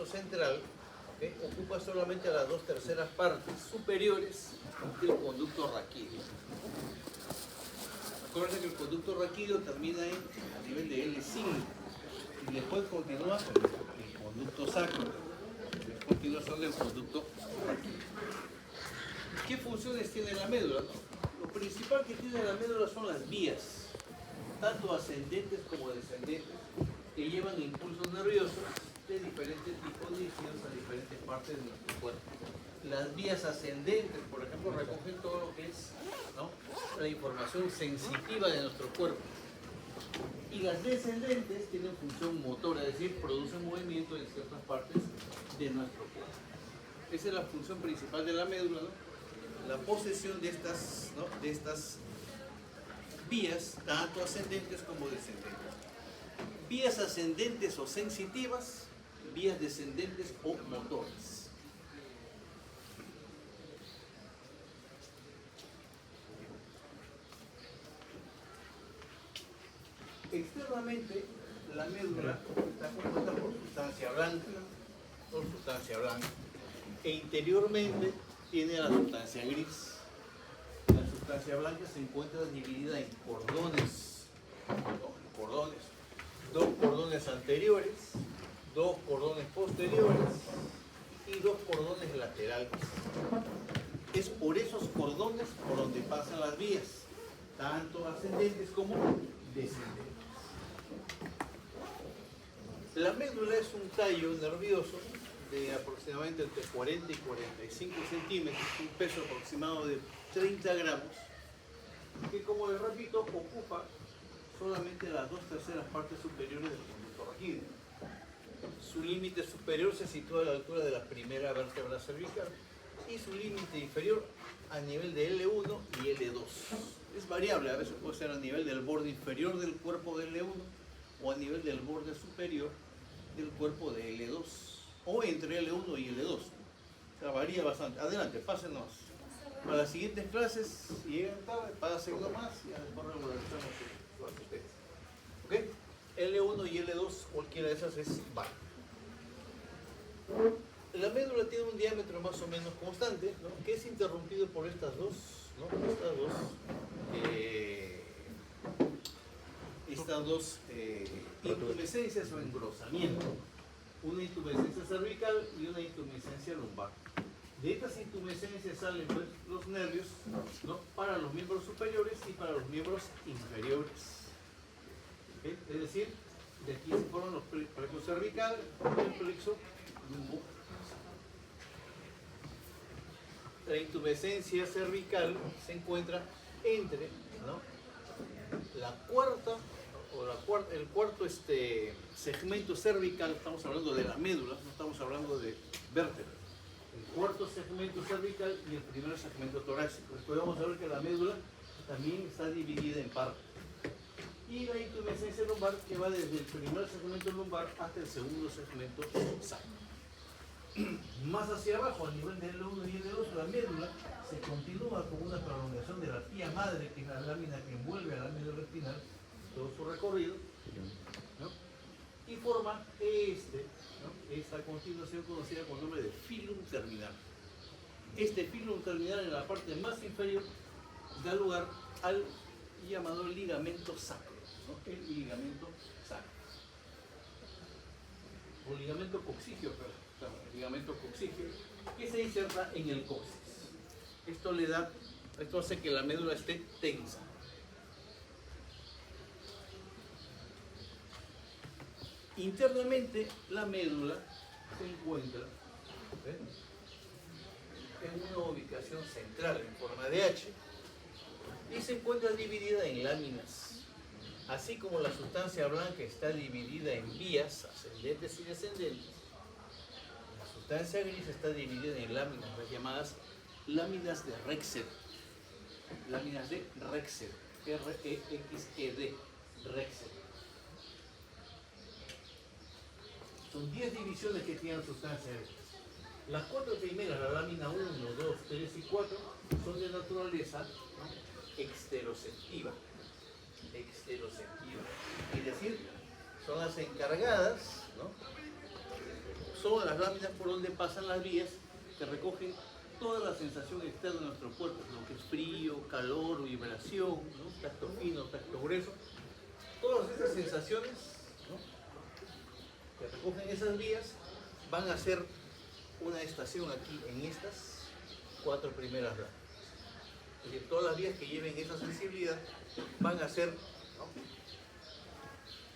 central, ocupa solamente las 2/3 partes superiores del conducto raquídeo. Acuérdense que el conducto raquídeo termina a nivel de L5 y después continúa el conducto sacro, es continuación del conducto raquídeo. ¿Qué funciones tiene la médula? Lo principal que tiene la médula son las vías, tanto ascendentes como descendentes, que llevan impulsos nerviosos de diferentes tipos dirigidos a diferentes partes de nuestro cuerpo. Las vías ascendentes, por ejemplo, recogen todo lo que es, ¿no?, la información sensitiva de nuestro cuerpo. Y las descendentes tienen función motora, es decir, producen movimiento en ciertas partes de nuestro cuerpo. Esa es la función principal de la médula, ¿no? La posesión de estas, ¿no?, de estas vías, tanto ascendentes como descendentes. Vías ascendentes o sensitivas, vías descendentes o motoras. Externamente, la médula está compuesta por sustancia blanca, e interiormente tiene la sustancia gris. La sustancia blanca se encuentra dividida en cordones, dos cordones anteriores, dos cordones posteriores y dos cordones laterales. Es por esos cordones por donde pasan las vías, tanto ascendentes como descendentes. La médula es un tallo nervioso de aproximadamente entre 40 y 45 centímetros, un peso aproximado de 30 gramos, que, como les repito, ocupa solamente las 2/3 partes superiores del conducto raquídeo. Su límite superior se sitúa a la altura de la primera vértebra cervical y su límite inferior a nivel de L1 y L2. Es variable, a veces puede ser a nivel del borde inferior del cuerpo de L1 o a nivel del borde superior del cuerpo de L2, o entre L1 y L2. O sea, varía bastante. Adelante, pásenos. Para las siguientes clases, si llegan tarde, pásenlo nomás y después regularizamos su asistencia. ¿Ok? L1 y L2, cualquiera de esas es válida. La médula tiene un diámetro más o menos constante, ¿no?, que es interrumpido por estas dos intumescencias o engrosamiento. Una intumescencia cervical y una intumescencia lumbar. De estas intumescencias salen, pues, los nervios, ¿no?, para los miembros superiores y para los miembros inferiores. ¿Okay? Es decir, de aquí se forman los plexo cervical y el plexo lumbar. La intumescencia cervical se encuentra entre, ¿no?, el cuarto segmento cervical. Estamos hablando de la médula, no estamos hablando de vértebra. El cuarto segmento cervical y el primer segmento torácico. Después vamos a ver que la médula también está dividida en partes. Y la intumescencia lumbar, que va desde el primer segmento lumbar hasta el segundo segmento sacro. Más hacia abajo, a nivel del L1 y L2, la médula se continúa con una prolongación de la pía madre, que es la lámina que envuelve a la médula espinal, todo su recorrido, ¿no?, y forma esta continuación conocida con el nombre de filum terminal. Este filum terminal, en la parte más inferior, da lugar al llamado ligamento sacro, ¿no?, el ligamento sacro, o ligamento coxígeo, el ligamento coxígeo, que se inserta en el coxis. Esto hace que la médula esté tensa. Internamente, la médula se encuentra en una ubicación central en forma de H y se encuentra dividida en láminas, así como la sustancia blanca está dividida en vías ascendentes y descendentes. La sustancia gris está dividida en láminas, las llamadas láminas de Rexed. Láminas de Rexed, R-E-X-E-D, Rexed. Son 10 divisiones que tienen sustancia gris. Las 4 primeras, la lámina 1, 2, 3 y 4, son de naturaleza, ¿no?, exteroceptiva. Es decir, son las encargadas, ¿no?, son las láminas por donde pasan las vías que recogen toda la sensación externa de nuestro cuerpo, lo que es frío, calor, vibración, ¿no? Tacto fino, tacto grueso. Todas esas sensaciones, ¿no?, que recogen esas vías van a ser una estación aquí en estas 4 primeras láminas. Es decir, todas las vías que lleven esa sensibilidad van a ser, ¿no?,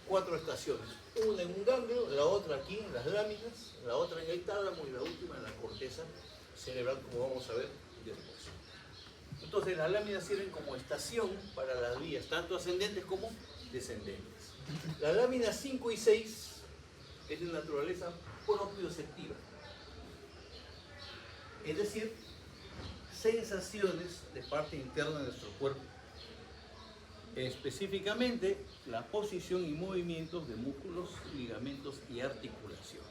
4 estaciones. Una en un ganglio, la otra aquí en las láminas, la otra en el tálamo y la última en la corteza cerebral, como vamos a ver después. Entonces las láminas sirven como estación para las vías, tanto ascendentes como descendentes. Las láminas 5 y 6 es de naturaleza propioceptiva, es decir, sensaciones de parte interna de nuestro cuerpo, específicamente la posición y movimientos de músculos, ligamentos y articulaciones.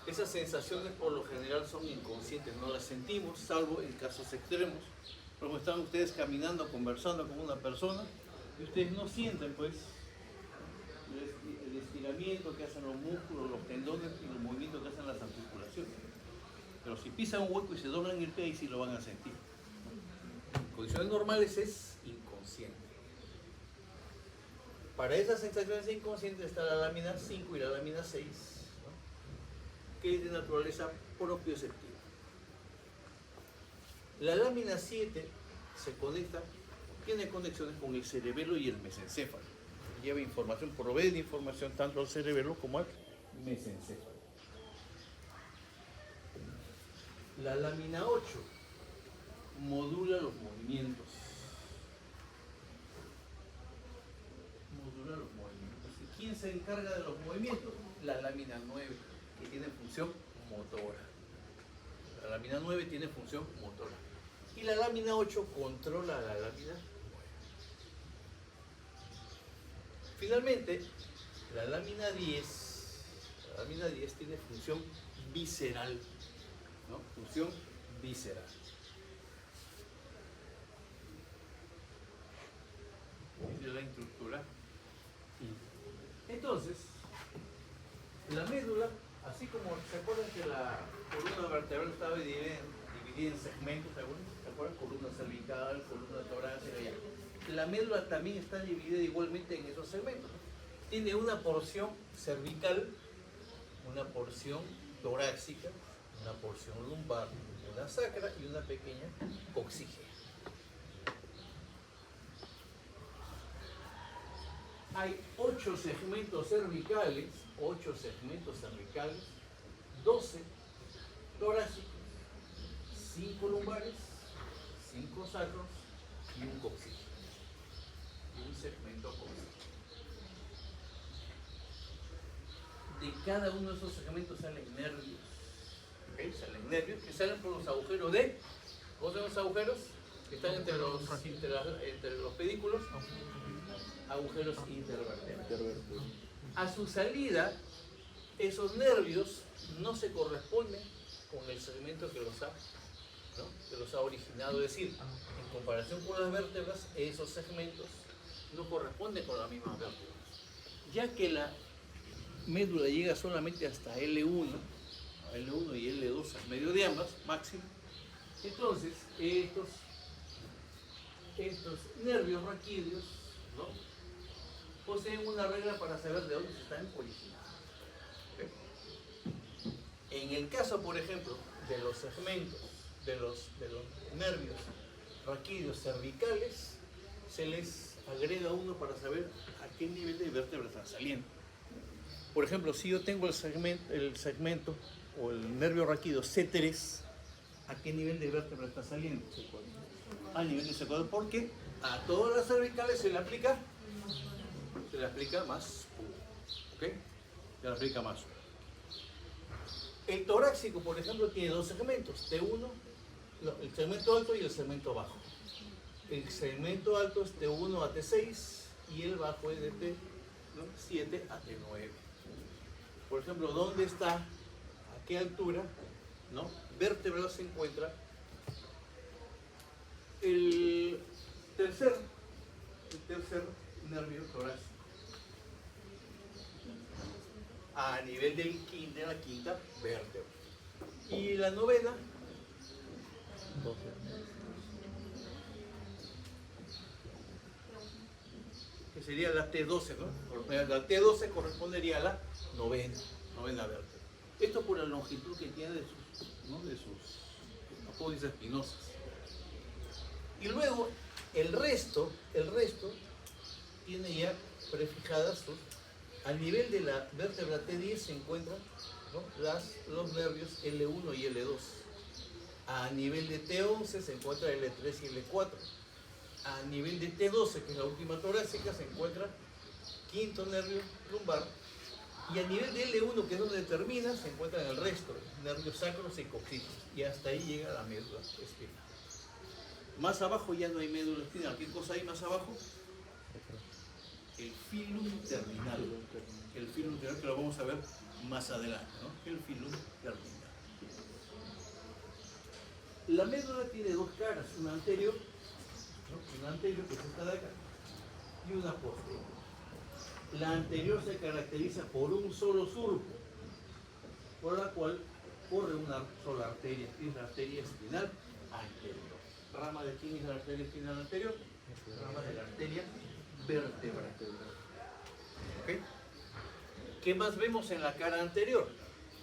Esas sensaciones por lo general son inconscientes, no las sentimos, salvo en casos extremos, como están ustedes caminando, conversando con una persona y ustedes no sienten pues el estiramiento que hacen los músculos, los tendones y los movimientos que hacen las articulaciones. Pero si pisan un hueco y se doblan el pie, ahí sí lo van a sentir. En condiciones normales es inconsciente. Para esas sensaciones inconscientes está la lámina 5 y la lámina 6, ¿no?, que es de naturaleza propioceptiva. La lámina 7 se conecta, tiene conexiones con el cerebelo y el mesencéfalo. Lleva información, provee de información tanto al cerebelo como al mesencéfalo. La lámina 8 modula los movimientos. Modula los movimientos. ¿Y quién se encarga de los movimientos? La lámina 9, que tiene función motora. La lámina 9 tiene función motora. Y la lámina 8 controla a la lámina 9. Finalmente, la lámina 10 tiene función visceral, ¿no? Función visceral. Esa es la estructura. Entonces, la médula, así como se acuerdan que la columna vertebral estaba dividida en segmentos, ¿se acuerdan? Columna cervical, columna torácica, ya. La médula también está dividida igualmente en esos segmentos. Tiene una porción cervical, una porción torácica, una porción lumbar, una sacra y una pequeña coxígea. Hay 8 segmentos cervicales, 12 torácicos, 5 lumbares, 5 sacros y un coxígeo. Y un segmento coxígeo. De cada uno de esos segmentos salen nervios. ¿Okay? Salen nervios que salen por los agujeros de... ¿Cómo son los agujeros? Que están entre los pedículos. Agujeros intervertebrales. A su salida, esos nervios no se corresponden con el segmento que los ha, ¿no?, que los ha originado. Es decir, en comparación con las vértebras, esos segmentos no corresponden con las mismas vértebras, ya que la médula llega solamente hasta L1 y L2 al medio de ambas, máximo. Entonces, estos nervios raquídeos, ¿no?, poseen una regla para saber de dónde se están originando. En el caso, por ejemplo, de los segmentos, de los nervios raquídeos cervicales, se les agrega uno para saber a qué nivel de vértebra están saliendo. Por ejemplo, si yo tengo el segmento o el nervio raquídeo C3, ¿a qué nivel de vértebra está saliendo? A nivel de C4, porque a todas las cervicales se le aplica más U, ¿ok? Se le aplica más U. El torácico, por ejemplo, tiene 2 segmentos, T1, el segmento alto y el segmento bajo. El segmento alto es T1 a T6 y el bajo es de T7 a T9. Por ejemplo, ¿dónde está? ¿A qué altura? ¿No? Vértebra se encuentra el tercer nervio torácico. a nivel de la quinta vértebra. Y la novena, que sería la T12, ¿no? La T12 correspondería a la novena vértebra. Esto por la longitud que tiene de sus apódices espinosas. Y luego el resto tiene ya prefijadas al nivel de la vértebra T10 se encuentran, ¿no?, los nervios L1 y L2. A nivel de T11 se encuentra L3 y L4. A nivel de T12, que es la última torácica, se encuentra quinto nervio lumbar. Y a nivel de L1, que es donde termina, se encuentran el resto, nervios sacros y coxígeos. Y hasta ahí llega la médula espinal. Más abajo ya no hay médula espinal. ¿Qué cosa hay más abajo? El filum terminal. El filum terminal, que lo vamos a ver más adelante, ¿no? El filum terminal. La médula tiene dos caras, una anterior, ¿no?, una anterior, que es esta de acá, y una posterior. La anterior se caracteriza por un solo surco, por la cual corre una sola arteria, que es la arteria espinal anterior. ¿Rama de quién es la arteria espinal anterior? Rama de la arteria vertebral. ¿Okay? ¿Qué más vemos en la cara anterior?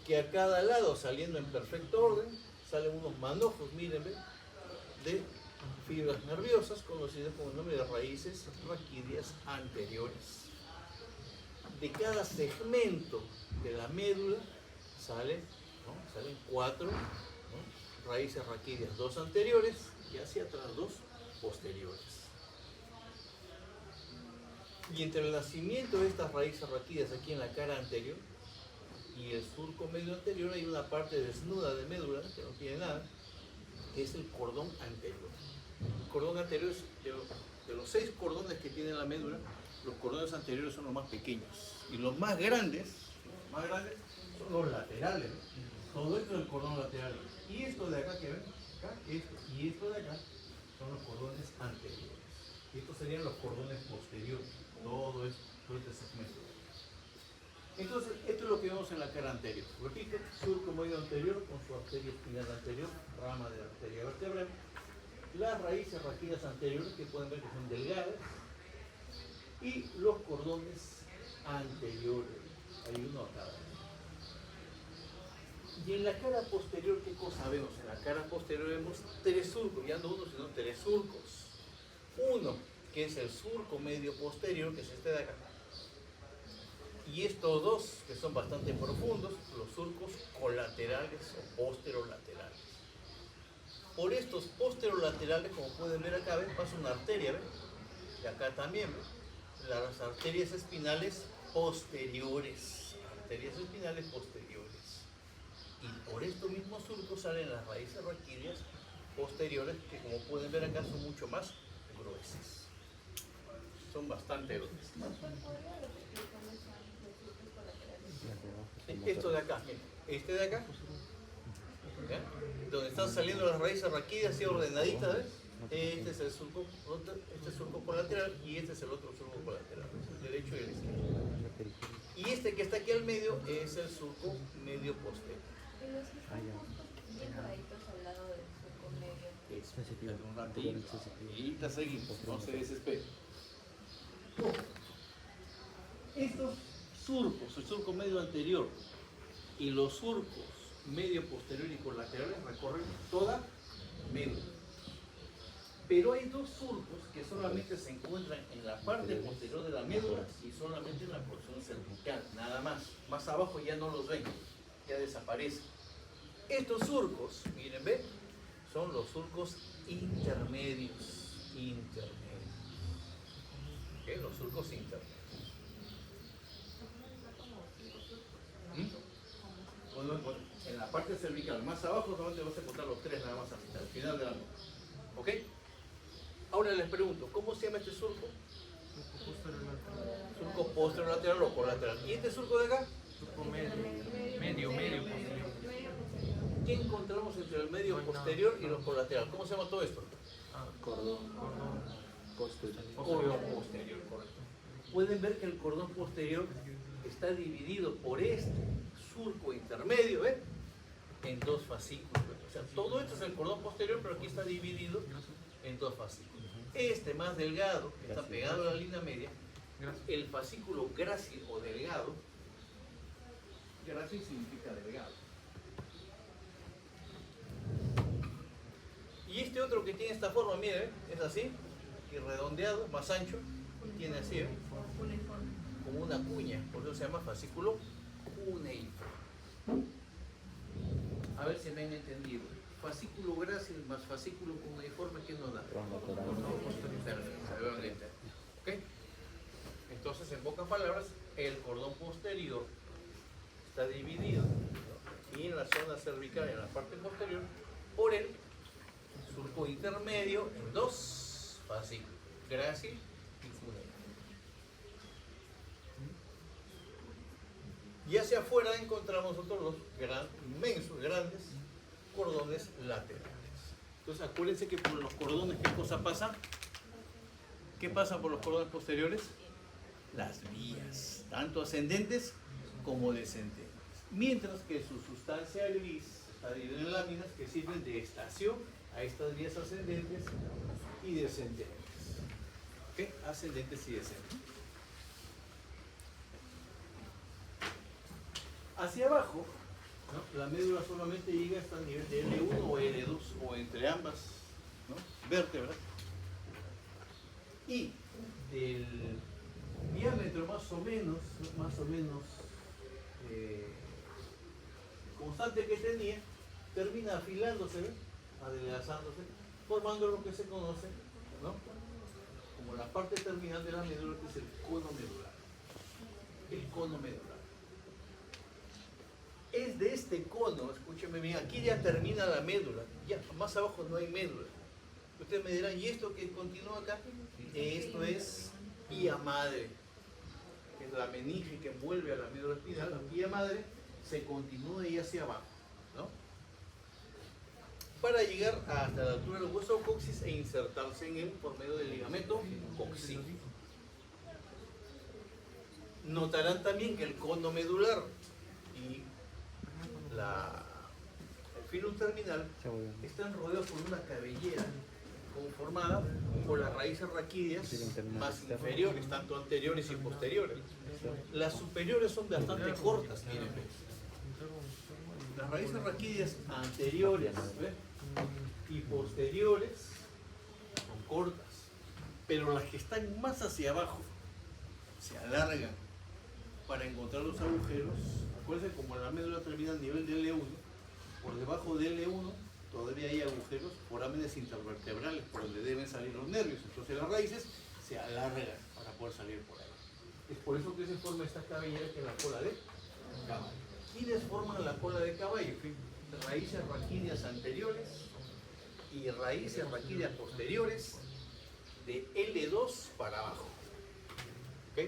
Que a cada lado, saliendo en perfecto orden, salen unos manojos, miren, ¿ven?, de fibras nerviosas conocidas con el nombre de raíces raquídeas anteriores. De cada segmento de la médula salen 4, ¿no?, raíces raquídeas, 2 anteriores y hacia atrás 2 posteriores. Y entre el nacimiento de estas raíces raquídeas aquí en la cara anterior y el surco medio anterior hay una parte desnuda de médula que no tiene nada, que es el cordón anterior. El cordón anterior es de los 6 cordones que tiene la médula, los cordones anteriores son los más pequeños y los más grandes son los laterales, ¿no? Todo esto es el cordón lateral. Y esto de acá que ven, acá, esto y esto de acá son los cordones anteriores. Y estos serían los cordones posteriores. Todo este segmento. Entonces, esto es lo que vemos en la cara anterior. Repite, surco medio anterior con su arteria espinal anterior, rama de la arteria vertebral. Las raíces raquídeas anteriores, que pueden ver que son delgadas, y los cordones anteriores. Hay uno a cada lado. Y en la cara posterior, ¿qué cosa vemos? En la cara posterior vemos 3 surcos, ya no uno, sino 3 surcos. Uno, que es el surco medio posterior, que es este de acá. Y estos dos, que son bastante profundos, los surcos colaterales o posterolaterales. Por estos posterolaterales, como pueden ver acá, ¿ven?, pasa una arteria, ¿ven? Y acá también, ¿ven?, las arterias espinales posteriores. Arterias espinales posteriores. Y por estos mismos surcos salen las raíces raquídeas posteriores, que como pueden ver acá son mucho más gruesas. Son bastante gruesas. Esto de acá, miren, este de acá, ¿ya?, donde están saliendo las raíces raquídeas así ordenaditas, ¿ves? Este es el surco, colateral y este es el otro surco colateral, el derecho y el izquierdo. Y este que está aquí al medio es el surco medio posterior. Un ratito, y te seguimos, no se desesperen. Estos surcos, el surco medio anterior y los surcos medio posterior y colaterales recorren toda médula. Pero hay 2 surcos que solamente se encuentran en la parte posterior de la médula y solamente en la porción cervical, nada más. Más abajo ya no los ven, ya desaparecen. Estos surcos, miren, ven, son los surcos intermedios. ¿Okay? Los surcos intermedios. Bueno, en la parte cervical, más abajo solamente vas a encontrar los 3 nada más al final de la médula. ¿Ok? Ahora les pregunto, ¿cómo se llama este surco? Surco posterolateral o colateral. ¿Y este surco de acá? Surco medio posterior. ¿Qué encontramos entre el medio posterior y los colaterales? ¿Cómo se llama todo esto? Cordón posterior. Cordón posterior, correcto. Pueden ver que el cordón posterior está dividido por este surco intermedio, en dos fascículos. O sea, todo esto es el cordón posterior, pero aquí está dividido en dos fascículos. Este más delgado, que está pegado a la línea media, el fascículo grácil o delgado, grácil significa delgado. Y este otro que tiene esta forma, mire, es así, y redondeado, más ancho, y tiene así, como una cuña, por eso se llama fascículo cuneiforme. A ver si me han entendido. Fascículo grácil más fascículo cuneiforme, ¿qué nos da? Perfecto. ¿Ok? Entonces, en pocas palabras, el cordón posterior está dividido, y en la zona cervical, en la parte posterior, por el surco intermedio en dos fascículos, grácil y cuneiforme. Y hacia afuera encontramos nosotros los inmensos, grandes cordones laterales. Entonces acuérdense que por los cordones, ¿qué cosa pasa? ¿Qué pasa por los cordones posteriores? Las vías, tanto ascendentes como descendentes. Mientras que su sustancia gris está dividida en láminas que sirven de estación a estas vías ascendentes y descendentes. ¿Ok? Ascendentes y descendentes. Hacia abajo, ¿no? La médula solamente llega hasta el nivel de L1 o L2 o entre ambas, ¿no? Vértebras. Y del diámetro más o menos constante que tenía, termina afilándose, ¿ves? Adelgazándose, formando lo que se conoce, ¿no? Como la parte terminal de la médula, que es el cono medular. El cono medular. Es de este cono, escúcheme bien, aquí ya termina la médula, ya más abajo no hay médula. Ustedes me dirán, ¿y esto que continúa acá? Esto es pía madre, que es la meninge que envuelve a la médula espinal. La pía madre se continúa y hacia abajo, ¿no? Para llegar hasta la altura del hueso coxis e insertarse en él por medio del ligamento coxígeo. Notarán también que el cono medular y el filum terminal están rodeados por una cabellera conformada por las raíces raquídeas más inferiores, tanto anteriores y posteriores. Las superiores son bastante cortas, miren. Las raíces raquídeas anteriores, ¿ves? Y posteriores son cortas, pero las que están más hacia abajo se alargan para encontrar los agujeros. Acuérdense, como la médula termina al nivel de L1, por debajo de L1 todavía hay agujeros, forámenes intervertebrales por donde deben salir los nervios. Entonces las raíces se alargan para poder salir por ahí. Es por eso que se forma esta cabellera, que es la cola de caballo. ¿Quiénes forman la cola de caballo? Raíces raquídeas anteriores y raíces raquídeas posteriores de L2 para abajo. ¿Ok?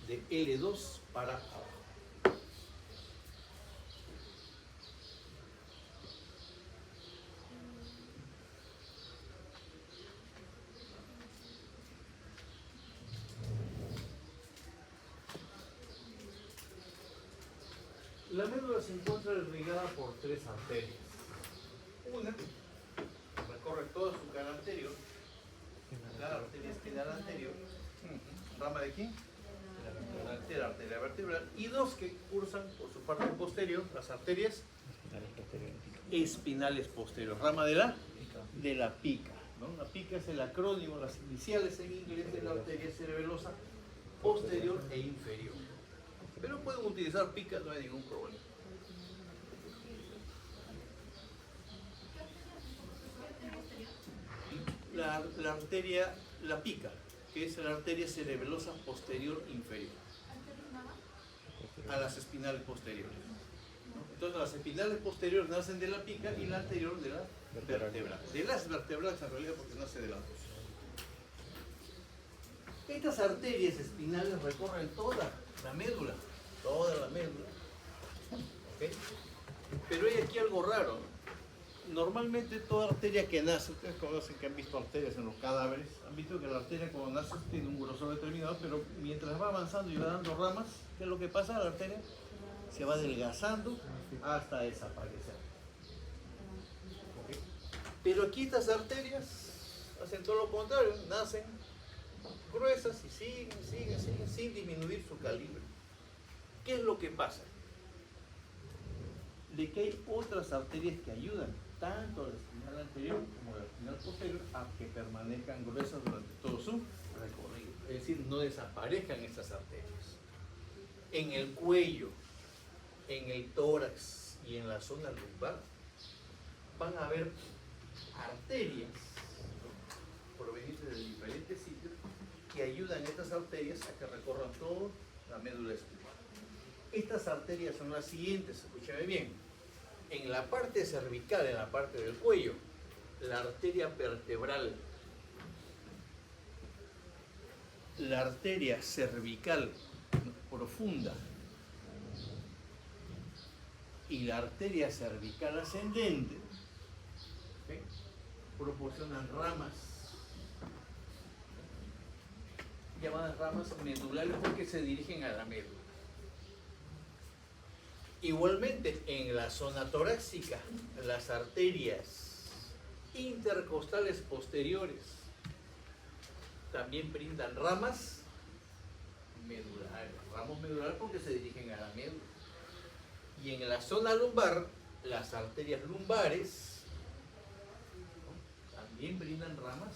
De L2 para abajo. La médula se encuentra irrigada por tres arterias. Una recorre toda su cara anterior, la arteria espinal anterior, rama de quién? De la arteria vertebral, y dos que cursan por su parte posterior, las arterias espinales posteriores, rama de la pica, ¿no? La pica es el acrónimo, las iniciales en inglés de la arteria cerebelosa posterior e inferior. Pero pueden utilizar pica, no hay ningún problema. La arteria, la pica, que es la arteria cerebelosa posterior inferior, a las espinales posteriores. Entonces las espinales posteriores nacen de la pica y la anterior de la vertebral. De las vertebrales en realidad, porque nace de las dos. Estas arterias espinales recorren toda la médula. Toda la médula, ¿okay? Pero hay aquí algo raro. Normalmente toda arteria que nace, ustedes conocen que han visto arterias en los cadáveres, han visto que la arteria cuando nace tiene un grosor determinado, pero mientras va avanzando y va dando ramas, ¿qué es lo que pasa? La arteria se va adelgazando hasta desaparecer. ¿Ok? Pero aquí estas arterias hacen todo lo contrario, nacen gruesas y siguen sin disminuir su calibre. ¿Qué es lo que pasa? De que hay otras arterias que ayudan tanto a la espinal anterior como a la espinal posterior a que permanezcan gruesas durante todo su recorrido. Es decir, no desaparezcan estas arterias. En el cuello, en el tórax y en la zona lumbar van a haber arterias provenientes de diferentes sitios que ayudan a estas arterias a que recorran toda la médula espinal. Estas arterias son las siguientes, escúchame bien. En la parte cervical, en la parte del cuello, la arteria vertebral, la arteria cervical profunda y la arteria cervical ascendente, ¿okay?, proporcionan ramas, llamadas ramas medulares porque se dirigen a la médula. Igualmente, en la zona torácica, las arterias intercostales posteriores también brindan ramas medulares, ramos medulares porque se dirigen a la médula. Y en la zona lumbar, las arterias lumbares, ¿no?, también brindan ramas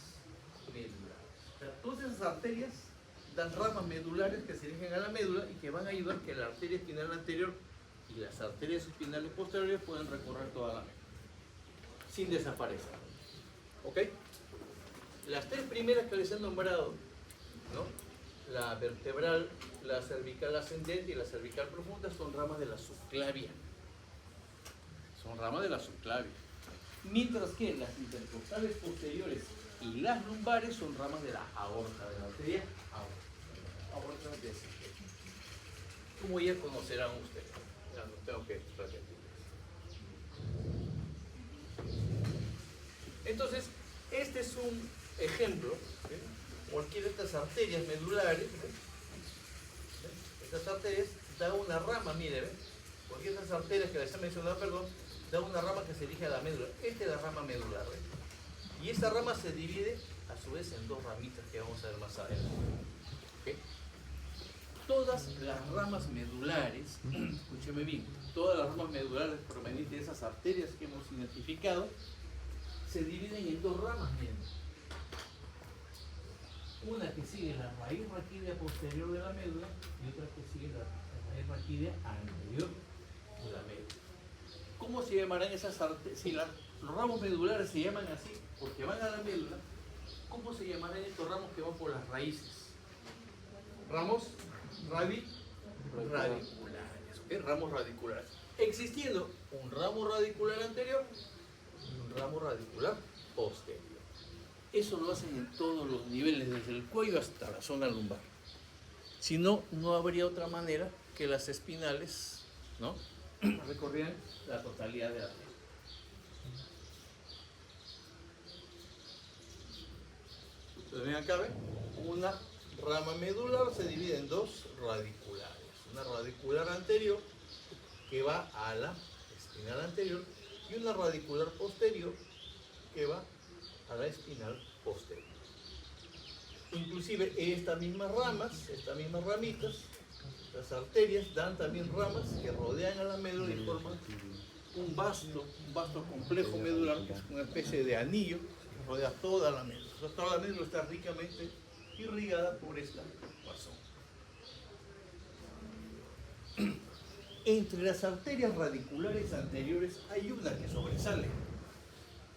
medulares. O sea, todas esas arterias dan ramas medulares que se dirigen a la médula y que van a ayudar a que la arteria espinal anterior y las arterias espinales posteriores pueden recorrer toda la médula sin desaparecer. ¿Ok? Las tres primeras que les he nombrado, ¿no?, la vertebral, la cervical ascendente y la cervical profunda, son ramas de la subclavia. Son ramas de la subclavia. Mientras que las intercostales posteriores y las lumbares son ramas de la aorta, de la arteria aorta de Seeger. Como ya conocerán ustedes. Ya no tengo que repetirles. Entonces, este es un ejemplo, ¿sí?, cualquiera de estas arterias medulares, ¿sí?, estas arterias da una rama, mire, ¿ven?, cualquiera de estas arterias que les he mencionado, perdón, da una rama que se dirige a la médula. Esta es la rama medular, ¿ven? Y esta rama se divide a su vez en dos ramitas que vamos a ver más adelante. ¿Okay? Todas las ramas medulares, escúcheme bien, todas las ramas medulares provenientes de esas arterias que hemos identificado se dividen en dos ramas, miren. Una que sigue la raíz raquídea posterior de la médula y otra que sigue la raíz raquídea anterior de la médula. ¿Cómo se llamarán esas arterias? Si los ramos medulares se llaman así porque van a la médula, ¿cómo se llamarán estos ramos que van por las raíces? Ramos radiculares, ¿okay? Ramos radiculares. Existiendo un ramo radicular anterior y un ramo radicular posterior. Eso lo hacen en todos los niveles, desde el cuello hasta la zona lumbar. Si no, no habría otra manera que las espinales, ¿no?, recorrieran la totalidad de la piel. Ustedes ven acá, ¿ven? Una rama medular se divide en dos radiculares. Una radicular anterior que va a la espinal anterior y una radicular posterior que va a la espinal posterior. Inclusive estas mismas ramas, estas mismas ramitas, las arterias dan también ramas que rodean a la médula y forman un vasto complejo medular, que es una especie de anillo que rodea toda la médula. O sea, toda la médula está ricamente irrigada por esta razón. Entre las arterias radiculares anteriores hay una que sobresale,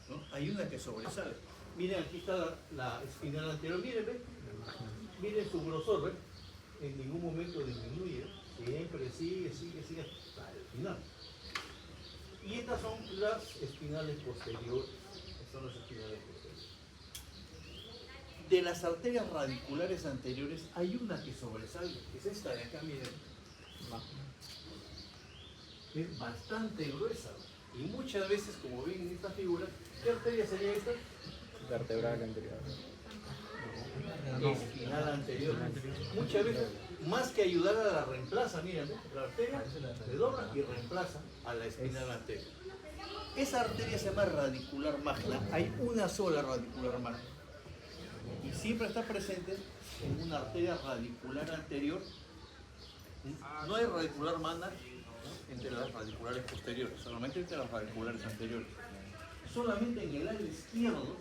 ¿no? Hay una que sobresale. Miren, aquí está la espinal anterior, miren, ¿ven? Miren su grosor, ¿ven? En ningún momento disminuye, siempre sigue hasta el final. Y estas son las espinales posteriores. Estas son las espinales posteriores. De las arterias radiculares anteriores hay una que sobresale, que es esta de acá, miren. Es bastante gruesa. Y muchas veces, como ven en esta figura, ¿qué arteria sería esta? Vertebral anterior. Espinal anterior. Muchas veces, más que ayudar a la reemplaza, miren, ¿ves? La arteria se dobla y reemplaza a la espinal anterior. Esa arteria se llama radicular magna. Hay una sola radicular magna. Y siempre está presente en una arteria radicular anterior. No hay radicular magna, ¿no?, entre las radiculares posteriores, solamente entre las radiculares anteriores. Solamente en el ala izquierdo,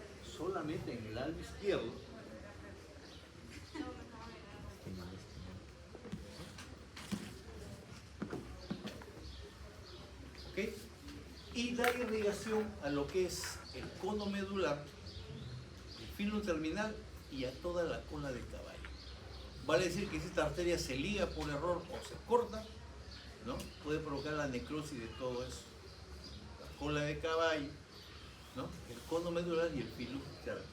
¿ok? Y da irrigación a lo que es el cono medular, el filo terminal y a toda la cola de caballo. Vale decir que si esta arteria se liga por error o se corta, ¿no?, puede provocar la necrosis de todo eso. La cola de caballo, ¿no?, el cono medular y el filo terminal.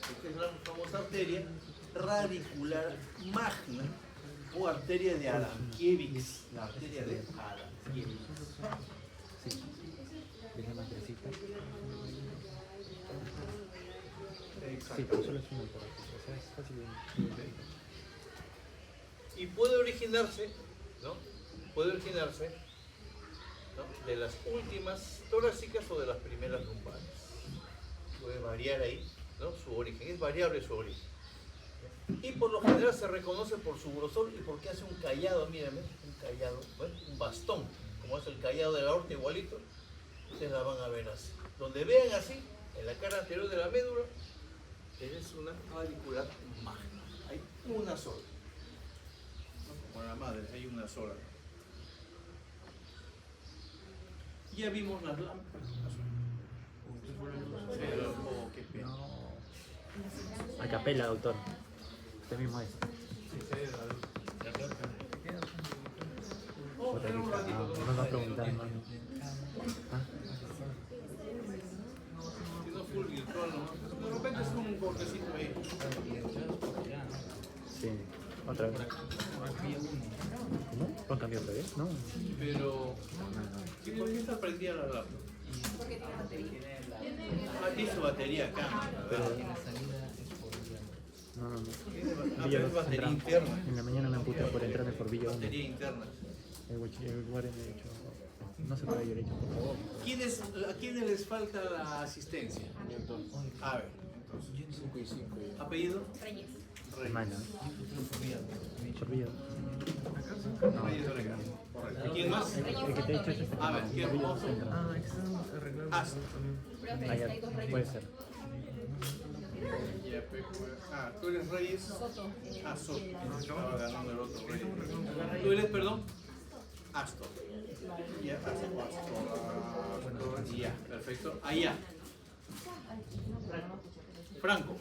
Esta es la famosa arteria radicular magna o arteria de Adankiewicz. La arteria de Adankiewicz. Sí. Deja más gresita. Sí, pero solo es una por aquí. O sea, es fácil de... Y puede originarse, ¿no?, ¿no?, de las últimas torácicas o de las primeras lumbares. Puede variar ahí, ¿no?, su origen. Es variable su origen. Y por lo general se reconoce por su grosor y porque hace un callado, mírenme, un callado, ¿ven?, un bastón, como es el callado de la aorta igualito. Ustedes la van a ver así. Donde vean así, en la cara anterior de la médula, es una radicular magna. Hay una sola. No como la madre, hay una sola. Ya vimos las lámparas. Pero, oh, qué pena. A capela, doctor. Usted mismo es. Oh, espera un ratito. No va a preguntar, hermano. ¿Ah? Si no full virtual, ¿no? De repente es un cortecito ahí. Sí. Otra vez. ¿Cómo? ¿Lo cambió otra vez? No. Pero, ¿y por qué está prendida la lámpara? Porque tiene batería. Ah, tiene su batería acá. Pero... No. Ah, pero es batería interna. En la mañana me amputan por entrarme por Villa Onda. Batería interna. El guardia me ha dicho, no se puede derecho, por favor. ¿A quiénes les falta la asistencia? A ver, entonces. ¿Apellido? Reyes. Hermana. Por Villa. No, Reyes Orega. Correcto. ¿Quién más? el que te he dicho es este. A ver, ¿quién más? Astro. Ah, ya, puede ser. Ah, tú eres Reyes. Soto. Ah, Soto. Estaba ganando el otro Reyes. ¿Tú eres, perdón? Astor. Ya, Astor. Ya, perfecto. Allá. Franco.